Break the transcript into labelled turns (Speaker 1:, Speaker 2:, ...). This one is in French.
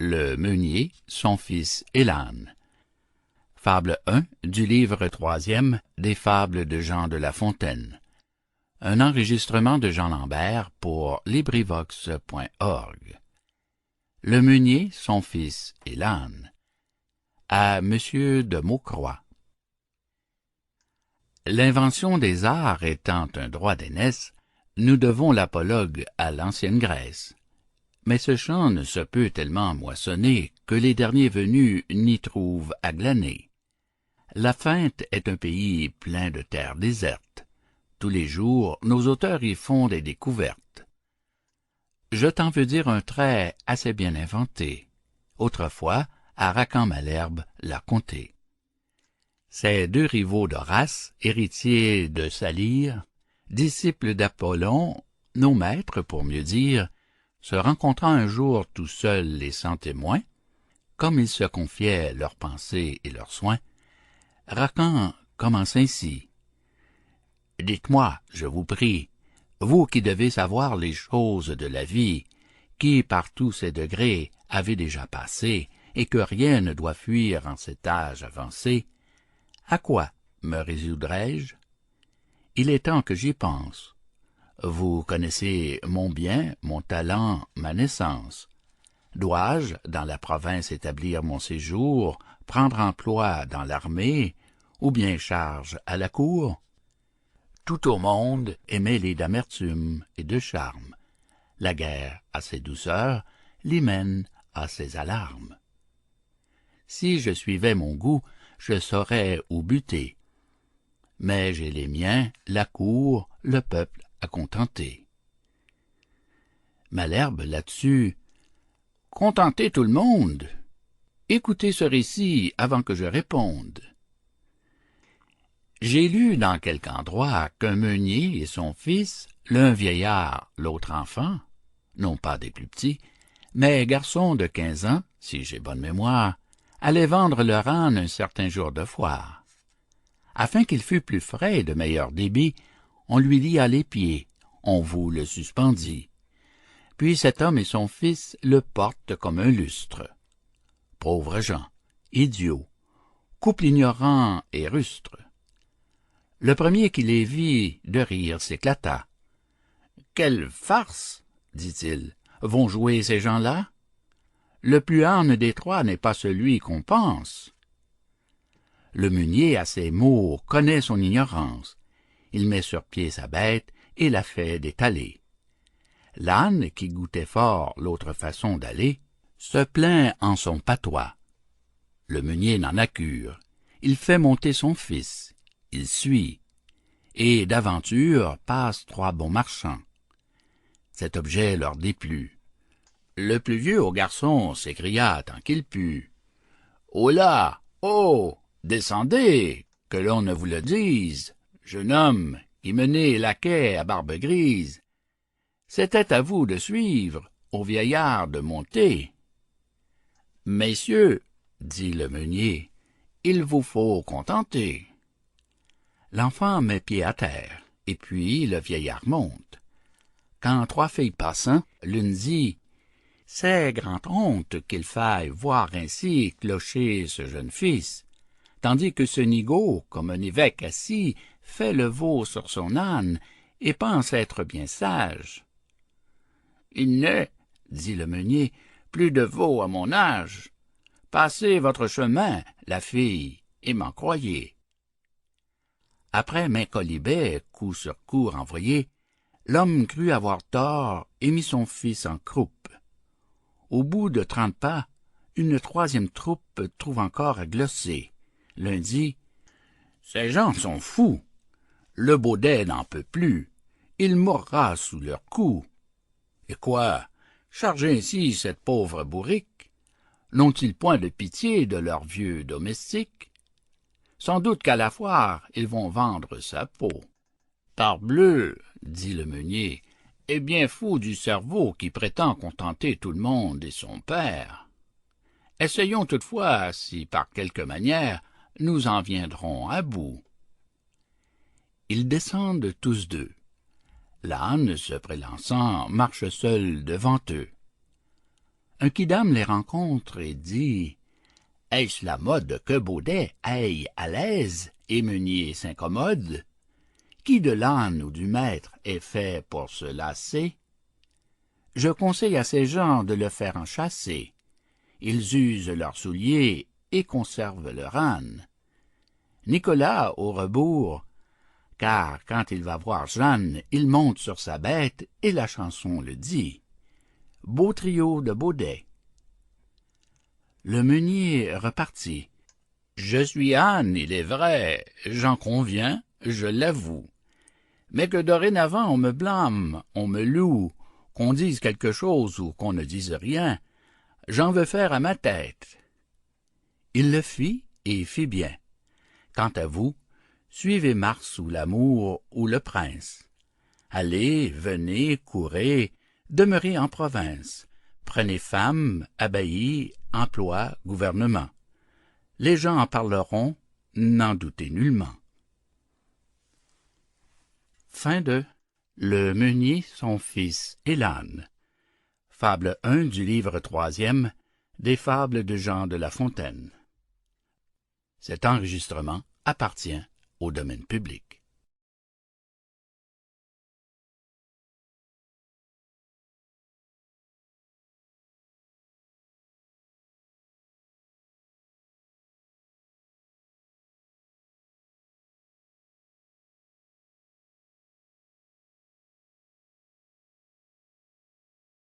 Speaker 1: Le meunier, son fils et l'âne. Fable 1 du livre 3e des Fables de Jean de La Fontaine. Un enregistrement de Jean Lambert pour LibriVox.org. Le meunier, son fils et l'âne. À Monsieur de Maucroix. L'invention des arts étant un droit d'aînesse, nous devons l'apologue à l'ancienne Grèce. Mais ce champ ne se peut tellement moissonner que les derniers venus n'y trouvent à glaner. La Feinte est un pays plein de terres désertes. Tous les jours, nos auteurs y font des découvertes. Je t'en veux dire un trait assez bien inventé. Autrefois, à Racan-Malherbe l'a conté. Ces deux rivaux d'Horace, héritiers de Salyre, disciples d'Apollon, nos maîtres, pour mieux dire, se rencontrant un jour tout seuls et sans témoins, comme ils se confiaient leurs pensées et leurs soins, Racan commence ainsi. « Dites-moi, je vous prie, vous qui devez savoir les choses de la vie, qui par tous ces degrés avez déjà passé, et que rien ne doit fuir en cet âge avancé, à quoi me résoudrais-je? Il est temps que j'y pense. Vous connaissez mon bien, mon talent, ma naissance. Dois-je, dans la province établir mon séjour, prendre emploi dans l'armée, ou bien charge à la cour? Tout au monde est mêlé d'amertume et de charme. La guerre a ses douceurs, l'hymen a ses alarmes. Si je suivais mon goût, je saurais où buter. Mais j'ai les miens, la cour, le peuple à contenter. Malherbe, là-dessus, contenter tout le monde. Écoutez ce récit avant que je réponde. J'ai lu dans quelque endroit qu'un meunier et son fils, l'un vieillard, l'autre enfant, non pas des plus petits, mais garçons de 15 ans, si j'ai bonne mémoire, allaient vendre leur âne un certain jour de foire. Afin qu'il fût plus frais et de meilleur débit, on lui lia les pieds, on vous le suspendit. Puis cet homme et son fils le portent comme un lustre. Pauvres gens, idiots, couple ignorant et rustre. Le premier qui les vit, de rire s'éclata. « Quelle farce, dit-il, vont jouer ces gens-là? Le plus âne des trois n'est pas celui qu'on pense. » Le meunier, à ces mots, connaît son ignorance. Il met sur pied sa bête et la fait détaler. L'âne, qui goûtait fort l'autre façon d'aller, se plaint en son patois. Le meunier n'en a cure. Il fait monter son fils. Il suit. Et d'aventure passent 3 bons marchands. Cet objet leur déplut. Le plus vieux au garçon s'écria tant qu'il put. « Oh là! Oh! Descendez! Que l'on ne vous le dise! Jeune homme, qui menez laquais à barbe grise! C'était à vous de suivre, au vieillard de monter. »« Messieurs, dit le meunier, il vous faut contenter. » L'enfant met pied à terre, et puis le vieillard monte. Quand 3 filles passant, l'une dit « C'est grande honte qu'il faille voir ainsi clocher ce jeune fils, tandis que ce nigaud, comme un évêque assis, fait le veau sur son âne et pense être bien sage. »« Il n'est, dit le meunier, plus de veau à mon âge. Passez votre chemin, la fille, et m'en croyez. » Après maint colibet, coup sur coup renvoyé, l'homme crut avoir tort et mit son fils en croupe. Au bout de 30 pas, une 3e troupe trouve encore à glosser. L'un dit « Ces gens sont fous. Le baudet n'en peut plus. Il mourra sous leur coup. Et quoi, charger ainsi cette pauvre bourrique? N'ont-ils point de pitié de leur vieux domestique? Sans doute qu'à la foire, ils vont vendre sa peau. »« Parbleu, dit le meunier, est bien fou du cerveau qui prétend contenter tout le monde et son père. Essayons toutefois si par quelque manière nous en viendrons à bout. » Ils descendent tous deux. L'âne, se prélançant, marche seul devant eux. Un quidam les rencontre et dit: « Est-ce la mode que Baudet aille à l'aise et Meunier s'incommode? Qui de l'âne ou du maître est fait pour se lasser? Je conseille à ces gens de le faire enchasser. Ils usent leurs souliers et conservent leur âne. Nicolas au rebours, car quand il va voir Jeanne, il monte sur sa bête et la chanson le dit. Beau trio de Baudet. » Le meunier repartit. « Je suis âne, il est vrai, j'en conviens, je l'avoue. Mais que dorénavant on me blâme, on me loue, qu'on dise quelque chose ou qu'on ne dise rien, j'en veux faire à ma tête. » Il le fit et fit bien. Quant à vous, suivez Mars ou l'amour ou le prince. Allez, venez, courez, demeurez en province. Prenez femme, abbaye, emploi, gouvernement. Les gens en parleront, n'en doutez nullement. Fin de Le meunier, son fils et l'âne. Fable 1 du livre 3e des Fables de Jean de La Fontaine. Cet enregistrement appartient au domaine public.